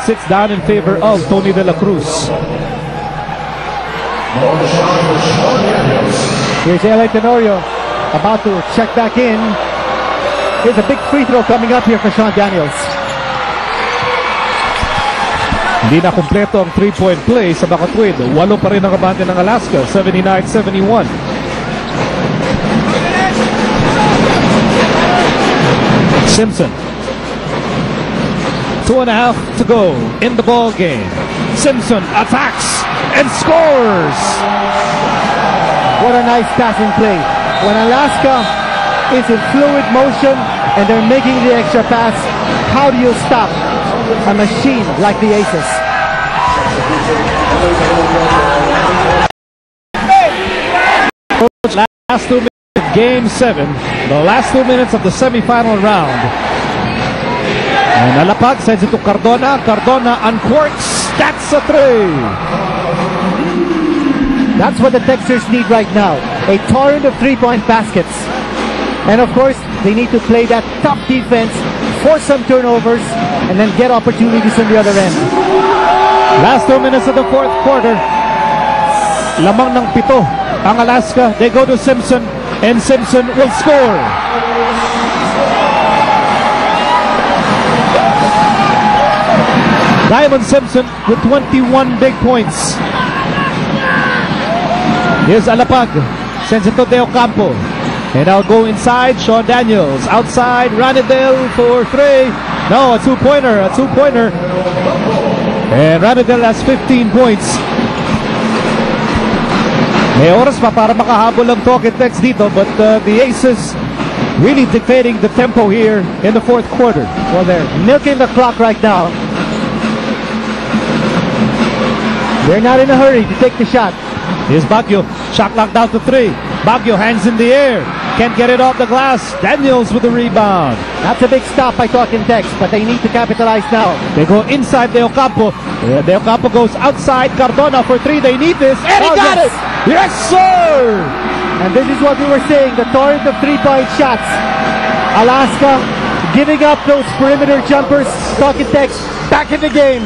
sits down in favor of Tony De La Cruz. Here's LA Tenorio about to check back in. Here's a big free throw coming up here for Sean Daniels. Hindi na kumpleto ang 3-point play sa Bakatwid. 8 pa rin ang kabante ng Alaska, 79-71. Simpson. 2.5 to go in the ball game. Simpson attacks and scores. What a nice passing play. When Alaska is in fluid motion and they're making the extra pass, how do you stop a machine like the Aces? Last 2 minutes of Game 7, the last 2 minutes of the semifinal round. And Alapag sends it to Cardona. Cardona uncorks. That's a 3. That's what the Texans need right now. A torrent of 3-point baskets. And of course, they need to play that tough defense, force some turnovers, and then get opportunities on the other end. Last 2 minutes of the fourth quarter. Lamang ng 7 ang Alaska. They go to Simpson, and Simpson will score. Diamond Simpson with 21 big points. Here's Alapag. Sends it to De Ocampo. And I'll go inside. Sean Daniels. Outside. Ranidel for 3. No, a two-pointer. And Ranidel has 15 points. May oras pa para makahabol ang talk and text dito, but the Aces really dictating the tempo here in the fourth quarter. Well, they're milking the clock right now. They're not in a hurry to take the shot. Here's Baguio. Shot clock down to 3. Baguio hands in the air. Can't get it off the glass. Daniels with the rebound. That's a big stop by Talk and Text, but they need to capitalize now. They go inside De Ocampo. De Ocampo goes outside. Cardona for 3. They need this. And he got it! Yes, sir! And this is what we were saying, the torrent of 3-point shots. Alaska giving up those perimeter jumpers. Talk and Text back in the game.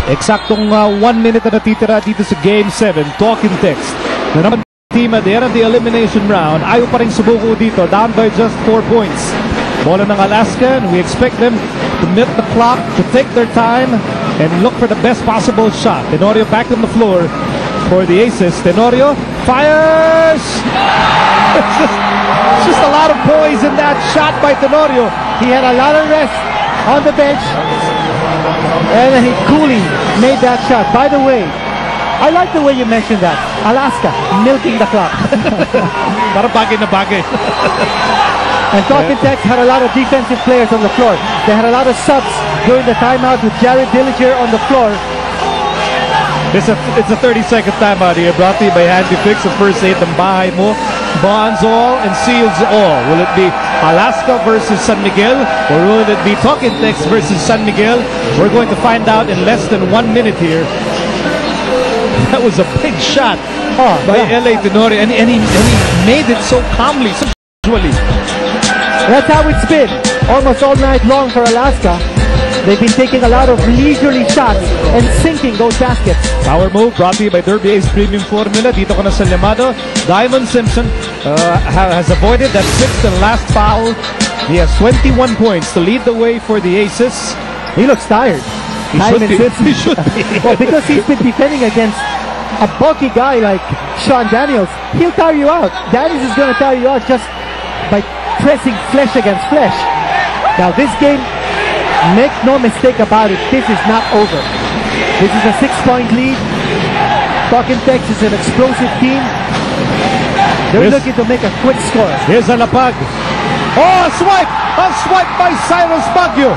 Eksaktong 1 minute na natitira dito sa Game 7. Talk and Text. Na naman team at the end of the elimination round. Ayaw pa rin subuko dito. Down by just 4 points. Bola ng Alaska, and we expect them to milk the clock, to take their time, and look for the best possible shot. Tenorio back on the floor for the Aces. Tenorio fires! It's just a lot of poise in that shot by Tenorio. He had a lot of rest on the bench, and he coolly made that shot. By the way, I like the way you mentioned that. Alaska milking the clock. Para bagay na bagay. And Talk and Text had a lot of defensive players on the floor. They had a lot of subs during the timeout with Jared Dillinger on the floor. It's a 30-second timeout here, brought to you by Handy Fix, the first aid ng bahay mo. Bonds all and seals all. Will it be Alaska versus San Miguel, or will it be Talk and Text versus San Miguel? We're going to find out in less than 1 minute here. That was a big shot by LA Tenorio, and he made it so calmly, so casually. That's how it's been almost all night long for Alaska. They've been taking a lot of leisurely shots and sinking those baskets. Power move brought to you by Derby Ace Premium Formula. Dito ka na sa Llamado. Diamond Simpson has avoided that 6th and last foul. He has 21 points to lead the way for the Aces. He looks tired. He should be. Well, because he's been defending against a bulky guy like Sean Daniels. He'll tire you out. Daniels is going to tire you out just by pressing flesh against flesh. Now this game, make no mistake about it, this is not over. This is a 6-point lead. Talk and Text is an explosive team. They're looking to make a quick score. Here's Alapag. Oh, a swipe! A swipe by Cyrus Baguio.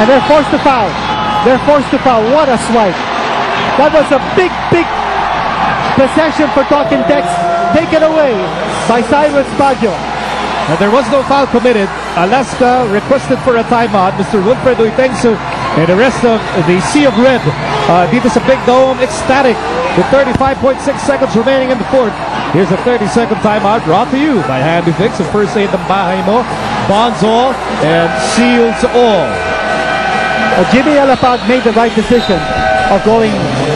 And they're forced to foul. They're forced to foul. What a swipe. That was a big possession for Talk and Text. Taken away by Cyrus Baguio. Now, there was no foul committed. Alaska requested for a timeout. Mr. Wilfredo Itengsu and the rest of the Sea of Red dito sa Big Dome, ecstatic with 35.6 seconds remaining in the fourth. Here's a 30-second timeout brought to you by Handy Fix and First Aid ng bahay mo. Bonds all and seals all. Jimmy Alapag made the right decision of going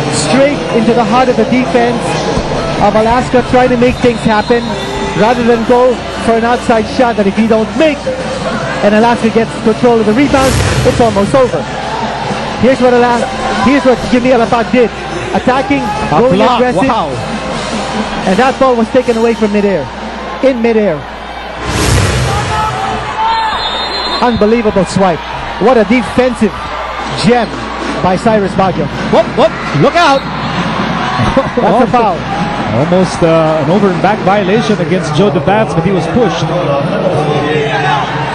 straight into the heart of the defense of Alaska, trying to make things happen rather than go for an outside shot that if you don't make and Alaska gets control of the rebound, it's almost over. Here's what Jimmy Alapag did. Attacking, going aggressive. Wow. And that ball was taken away from midair. In midair. Unbelievable swipe. What a defensive gem by Cyrus Baguio. Whoop, whoop, look out! That's a foul. Almost an over and back violation against Joe DeVance, but he was pushed.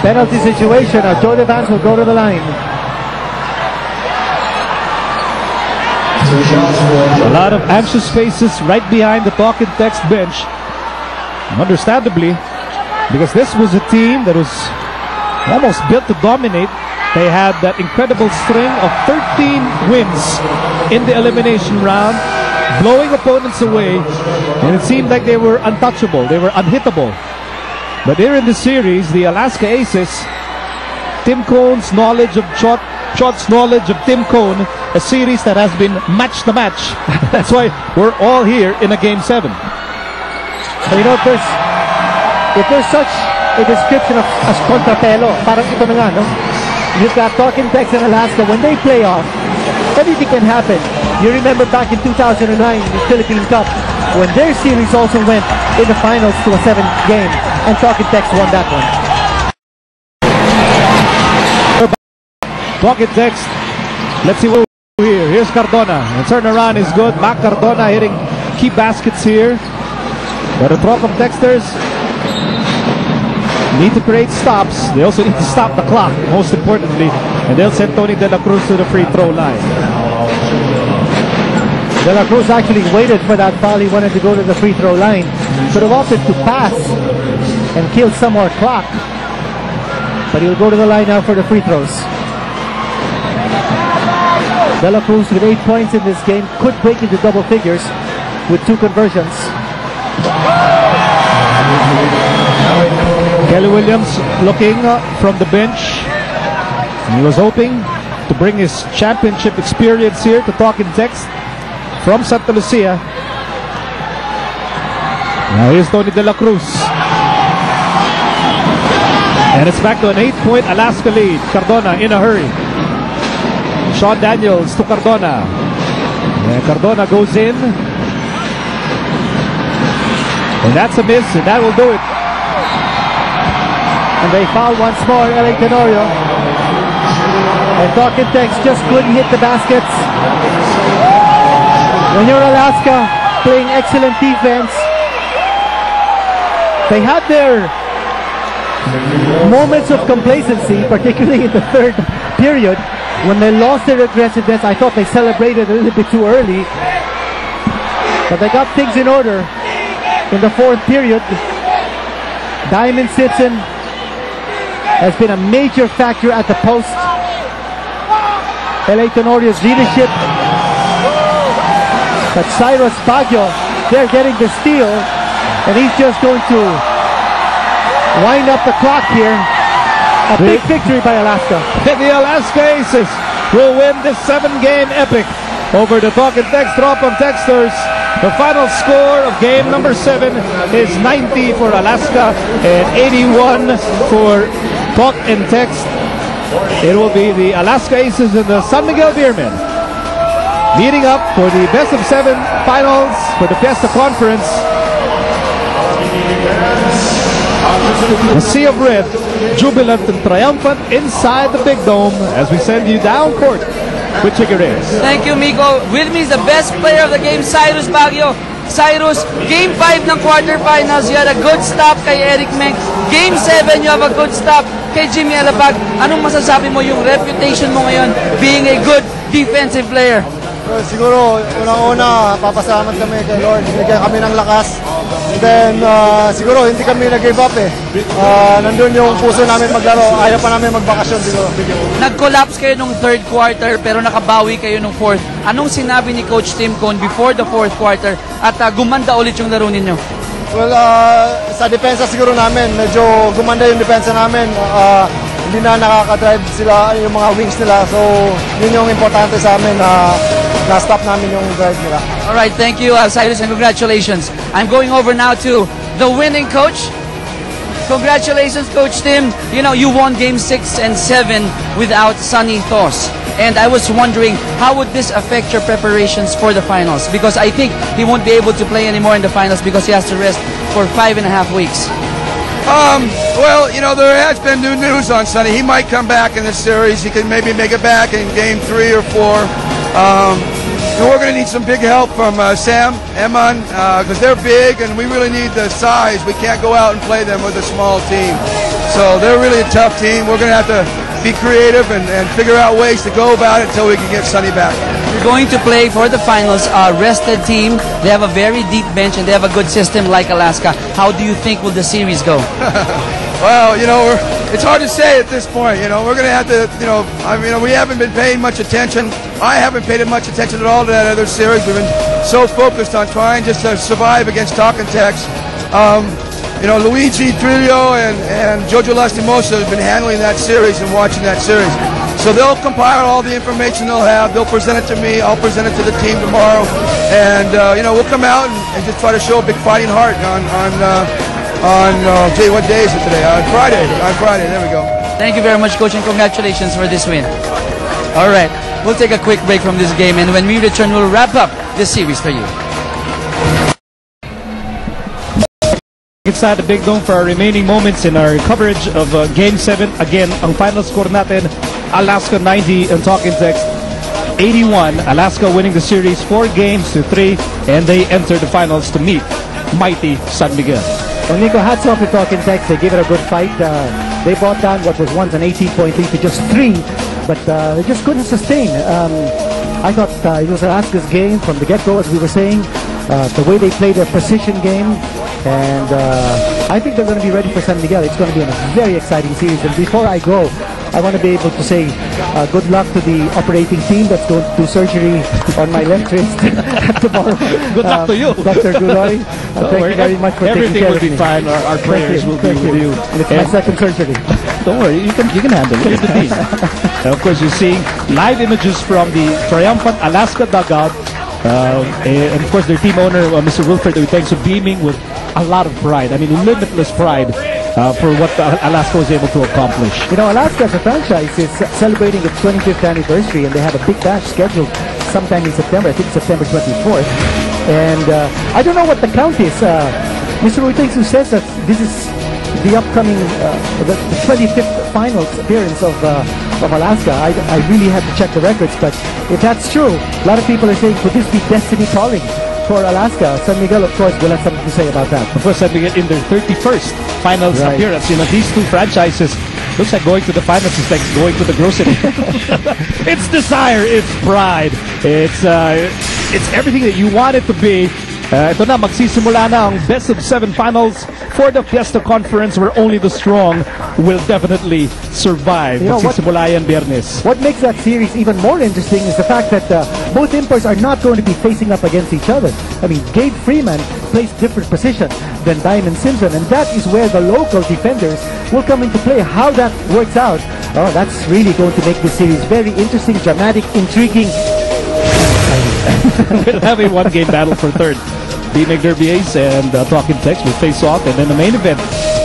Penalty situation. Joe DeVance will go to the line. A lot of anxious faces right behind the talk and text bench. Understandably, because this was a team that was almost built to dominate. They had that incredible string of 13 wins in the elimination round, blowing opponents away, and it seemed like they were untouchable, they were unhittable. But here in the series, the Alaska Aces, Tim Cohn's knowledge of Chot's knowledge of Tim Cohn, a series that has been match to match. That's why we're all here in a Game 7. So, you know, if there's such a description of as contrapelo, parang ito na nga, no? You've got Talking Tex in Alaska. When they play off, anything can happen. You remember back in 2009, the Philippine Cup, when their series also went in the finals to a 7th game, and Talking Tex won that one. Talking Text, let's see what we do here. Here's Cardona. The turnaround is good. Mac Cardona hitting key baskets here. But the Talking Texters need to create stops. They also need to stop the clock, most importantly. And they'll send Tony De La Cruz to the free throw line. De La Cruz actually waited for that foul. He wanted to go to the free throw line. Could have opted to pass and kill some more clock. But he'll go to the line now for the free throws. De La Cruz with 8 points in this game could break into double figures with 2 conversions. Kelly Williams looking from the bench. He was hoping to bring his championship experience here to Talking Text from Santa Lucia. Now here's Tony De La Cruz. And it's back to an 8-point Alaska lead. Cardona in a hurry. Sean Daniels to Cardona. And Cardona goes in. And that's a miss, and that will do it. And they foul once more, LA Tenorio. And Talking Tex just couldn't hit the baskets. When you're Alaska playing excellent defense, they had their moments of complacency, particularly in the third period. When they lost their aggressiveness, I thought they celebrated a little bit too early. But they got things in order in the fourth period. Diamond Sitson has been a major factor at the post. LA Tenorio's leadership. But Cyrus Baguio, they're getting the steal, and he's just going to wind up the clock here. A big victory by Alaska. The Alaska Aces will win this 7-game epic over the Talking Text Tropam Texters. The final score of game number 7 is 90 for Alaska and 81 for Talk and Text. It will be the Alaska Aces and the San Miguel Beermen meeting up for the best of 7 finals for the Fiesta Conference. A sea of red, jubilant and triumphant inside the big dome as we send you down court with Chigueres. Thank you, Miko. With me is the best player of the game, Cyrus Baguio. Cyrus, Game 5 ng quarterfinals, you had a good stop kay Eric Meng. Game 7, you have a good stop kay Jimmy Alapag. Anong masasabi mo yung reputation mo ngayon being a good defensive player? Siguro, unang-una, papasalamat kami kay Lord. Bigyan kami ng lakas. And then, siguro, hindi kami nag-give up eh. Nandun yung puso namin maglaro. Ayaw pa namin magbakasyon siguro. Nag-collapse kayo nung third quarter pero nakabawi kayo nung fourth. Anong sinabi ni Coach Tim Cohn before the fourth quarter at gumanda ulit yung laro ninyo? Well, sa depensa siguro namin, medyo gumanda yung depensa namin. Hindi na nakaka-drive sila, yung mga wings nila. So, yun yung importante sa amin na-stop namin yung drive nila. All right, thank you, Cyrus, and congratulations. I'm going over now to the winning coach. Congratulations, Coach Tim. You know, you won Game 6 and 7 without Sonny Thos. And I was wondering, how would this affect your preparations for the finals? Because I think he won't be able to play anymore in the finals because he has to rest for 5.5 weeks. Well, you know, there has been new news on Sonny. He might come back in this series. He could maybe make it back in Game 3 or 4. We're going to need some big help from Sam, Eman, because they're big and we really need the size. We can't go out and play them with a small team. So they're really a tough team. We're going to have to be creative and figure out ways to go about it until we can get Sonny back. You're going to play for the finals, a rested team. They have a very deep bench and they have a good system like Alaska. How do you think will the series go? Well, you know, it's hard to say at this point. You know, we're going to have to, we haven't been paying much attention. I haven't paid much attention at all to that other series. We've been so focused on trying just to survive against Talking Tex. Luigi Trillo and Jojo Lastimosa have been handling that series and watching that series. So they'll compile all the information they'll have. They'll present it to me. I'll present it to the team tomorrow. And, we'll come out and just try to show a big fighting heart what day is it today? On Friday. On Friday. There we go. Thank you very much, Coach, and congratulations for this win. All right, we'll take a quick break from this game, and when we return, we'll wrap up this series for you. Inside the Big Dome for our remaining moments in our coverage of Game 7. Again, ang final score natin, Alaska 90 and Talking Tex 81. Alaska winning the series 4-3, and they enter the finals to meet mighty San Miguel. Well, Nico, hats off to Talking Tex. They gave it a good fight. They brought down what was once an 18-point lead to just 3, but they just couldn't sustain. I thought it was Alaska's game from the get-go, as we were saying. The way they played their precision game, and I think they're going to be ready for San Miguel. It's going to be a very exciting series. And before I go, I want to be able to say good luck to the operating team that's going to do surgery on my left wrist tomorrow. Good luck to you. Dr. Gulori, thank you very much for taking care of me. Everything will be fine. Our prayers will be with you. And it's my second surgery. Don't worry, you can handle it. Here's the team. And of course, you're seeing live images from the triumphant Alaska dugout. And of course, their team owner, Mr. Wilfred, thanks for beaming with a lot of pride. I mean, limitless pride for what Alaska was able to accomplish. You know, Alaska as a franchise is celebrating its 25th anniversary, and they have a big bash scheduled sometime in September. I think September 24th. And I don't know what the count is. Mr. Ruitengsu says that this is the upcoming the 25th finals appearance of Alaska. I really have to check the records, but if that's true, a lot of people are saying, could this be destiny calling for Alaska? San Miguel, of course, will have something to say about that. Of course, San Miguel in their 31st finals appearance. You know, these two franchises, looks like going to the finals is like going to the grocery. It's desire, it's pride, it's everything that you want it to be. Ito na, magsisimula na ang best of 7 finals for the Fiesta Conference, where only the strong will definitely survive. Magsisimula yan Biyernes. What makes that series even more interesting is the fact that both imports are not going to be facing up against each other. I mean, Gabe Freeman plays different position than Diamond Simpson, and that is where the local defenders will come into play. How that works out, that's really going to make this series very interesting, dramatic, intriguing. We'll have a one-game battle for third. B-Mig Derby Ace and Talking Tex will face off, and then the main event,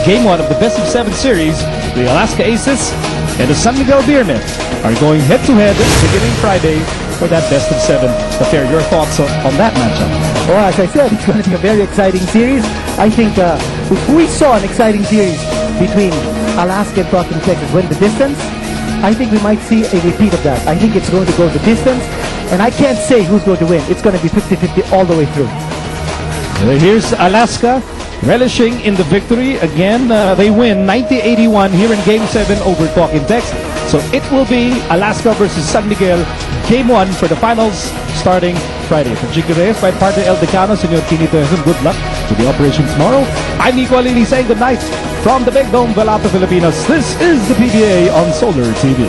Game 1 of the best of 7 series, the Alaska Aces and the San Miguel Beermen are going head-to-head beginning Friday for that best of 7 affair. Your thoughts on that matchup? Well, as I said, it's going to be a very exciting series. I think if we saw an exciting series between Alaska and Talking Tex win the distance, I think we might see a repeat of that. I think it's going to go the distance, and I can't say who's going to win. It's going to be 50-50 all the way through. Here's Alaska relishing in the victory. Again, they win 90-81 here in Game 7 over Talking Tex. So it will be Alaska versus San Miguel, Game 1 for the finals starting Friday. From Jiggy Reyes, my partner El Decano, Senor Tinito, good luck to the operation tomorrow. I'm Nico Alili saying good night from the Big Dome, Velapa, Filipinas. This is the PBA on Solar TV.